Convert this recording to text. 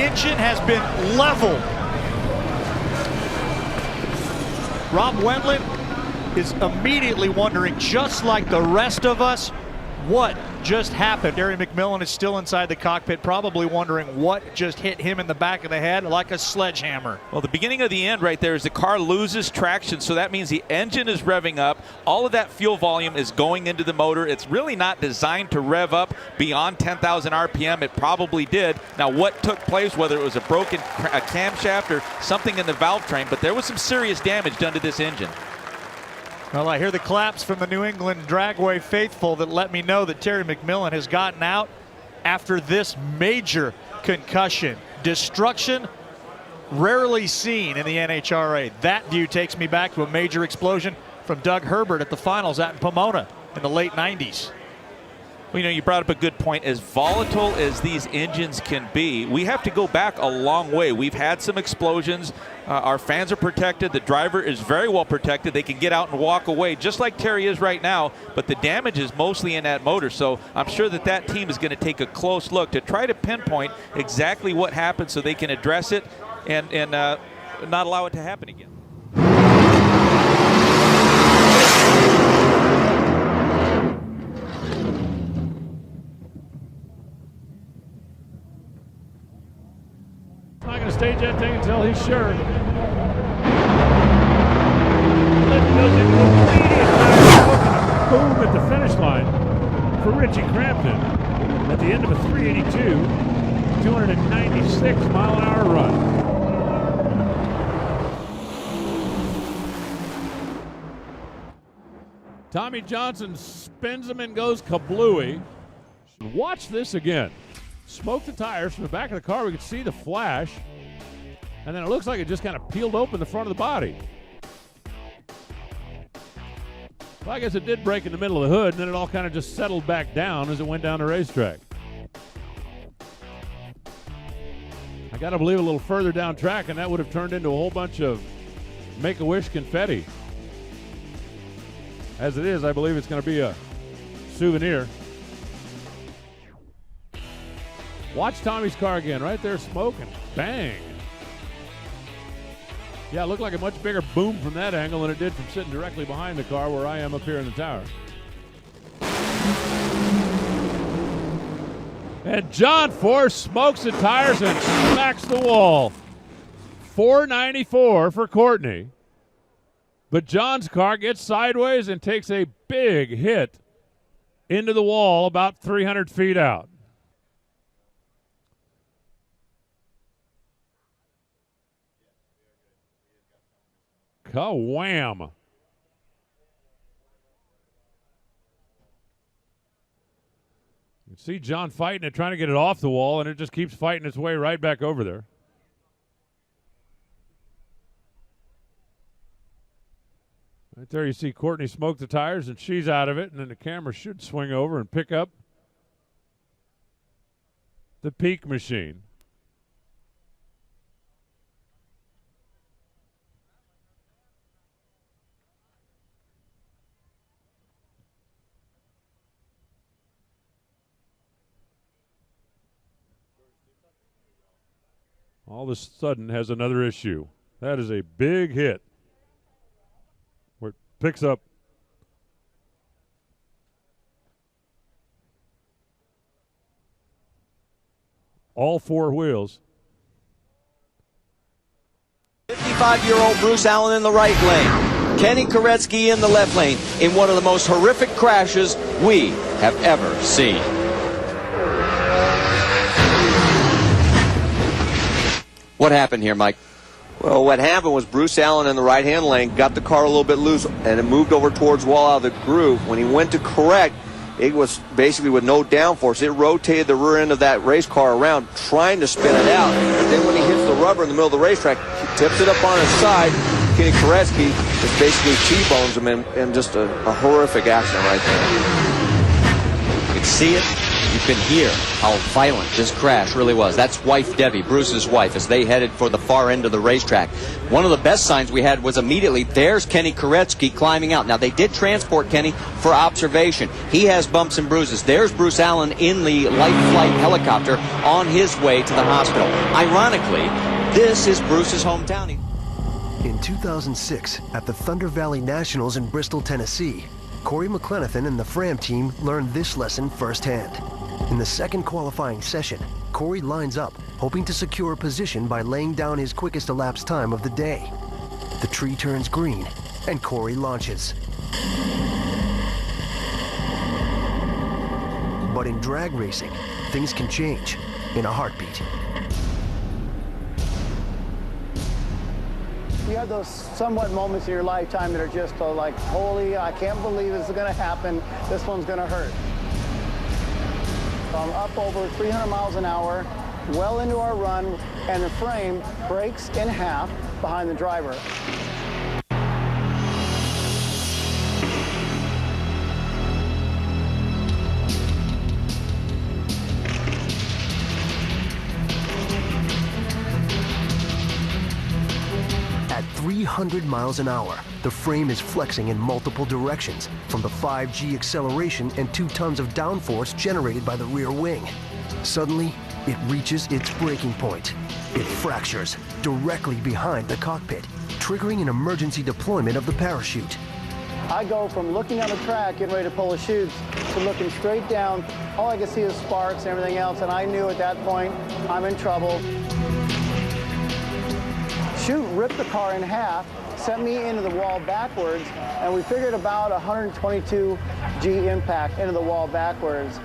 engine has been leveled. Rob Wendland is immediately wondering, just like the rest of us, what just happened. Gary McMillan is still inside the cockpit, probably wondering what just hit him in the back of the head like a sledgehammer. Well, the beginning of the end right there is the car loses traction, so that means the engine is revving up. All of that fuel volume is going into the motor. It's really not designed to rev up beyond 10,000 RPM. It probably did. Now, what took place, whether it was a broken camshaft or something in the valve train, but there was some serious damage done to this engine. Well, I hear the claps from the New England Dragway faithful that let me know that Terry McMillan has gotten out after this major concussion. Destruction rarely seen in the NHRA. That view takes me back to a major explosion from Doug Herbert at the finals out in Pomona in the late 90s. Well, you know, you brought up a good point. As volatile as these engines can be, we have to go back a long way. We've had some explosions. Our fans are protected. The driver is very well protected. They can get out and walk away, just like Terry is right now, but the damage is mostly in that motor. So I'm sure that that team is going to take a close look to try to pinpoint exactly what happened so they can address it and not allow it to happen again. Not going to stage that thing until he's sure. Boom at the finish line for Richie Crampton at the end of a 382, 296 mile an hour run. Tommy Johnson spins him and goes kablooey. Watch this again. Smoked the tires from the back of the car. We could see the flash. And then it looks like it just kind of peeled open the front of the body. Well, I guess it did break in the middle of the hood, and then it all kind of just settled back down as it went down the racetrack. I got to believe a little further down track, and that would have turned into a whole bunch of Make-A-Wish confetti. As it is, I believe it's going to be a souvenir. Watch Tommy's car again, right there smoking. Bang. Yeah, it looked like a much bigger boom from that angle than it did from sitting directly behind the car where I am up here in the tower. And John Force smokes the tires and smacks the wall. 494 for Courtney. But John's car gets sideways and takes a big hit into the wall about 300 feet out. Ka-wham. You can see John fighting it, trying to get it off the wall, and it just keeps fighting its way right back over there. Right there you see Courtney smoke the tires, and she's out of it, and then the camera should swing over and pick up the peak machine. All of a sudden has another issue. That is a big hit where it picks up all four wheels. 55-year-old Bruce Allen in the right lane. Kenny Koretsky in the left lane in one of the most horrific crashes we have ever seen. What happened here, Mike? Well, what happened was Bruce Allen in the right-hand lane got the car a little bit loose, and it moved over towards wall out of the groove. When he went to correct, it was basically with no downforce. It rotated the rear end of that race car around, trying to spin it out. But then when he hits the rubber in the middle of the racetrack, he tips it up on his side. Kenny Koretsky just basically T-bones him in just a horrific accident right there. You can see it. You can hear how violent this crash really was. That's wife Debbie, Bruce's wife, as they headed for the far end of the racetrack. One of the best signs we had was immediately, there's Kenny Koretsky climbing out. Now, they did transport Kenny for observation. He has bumps and bruises. There's Bruce Allen in the life flight helicopter on his way to the hospital. Ironically, this is Bruce's hometown. In 2006, at the Thunder Valley Nationals in Bristol, Tennessee, Corey McClenathan and the Fram team learned this lesson firsthand. In the second qualifying session, Corey lines up, hoping to secure a position by laying down his quickest elapsed time of the day. The tree turns green, and Corey launches. But in drag racing, things can change in a heartbeat. You have those somewhat moments in your lifetime that are just like, holy, I can't believe this is going to happen. This one's going to hurt. So I'm up over 300 miles an hour, well into our run, and the frame breaks in half behind the driver. At 300 miles an hour, the frame is flexing in multiple directions from the 5G acceleration and 2 tons of downforce generated by the rear wing. Suddenly, it reaches its breaking point. It fractures directly behind the cockpit, triggering an emergency deployment of the parachute. I go from looking on the track, getting ready to pull the chutes, to looking straight down. All I can see is sparks and everything else, and I knew at that point, I'm in trouble. Chute ripped the car in half, sent me into the wall backwards, and we figured about 122 G impact into the wall backwards.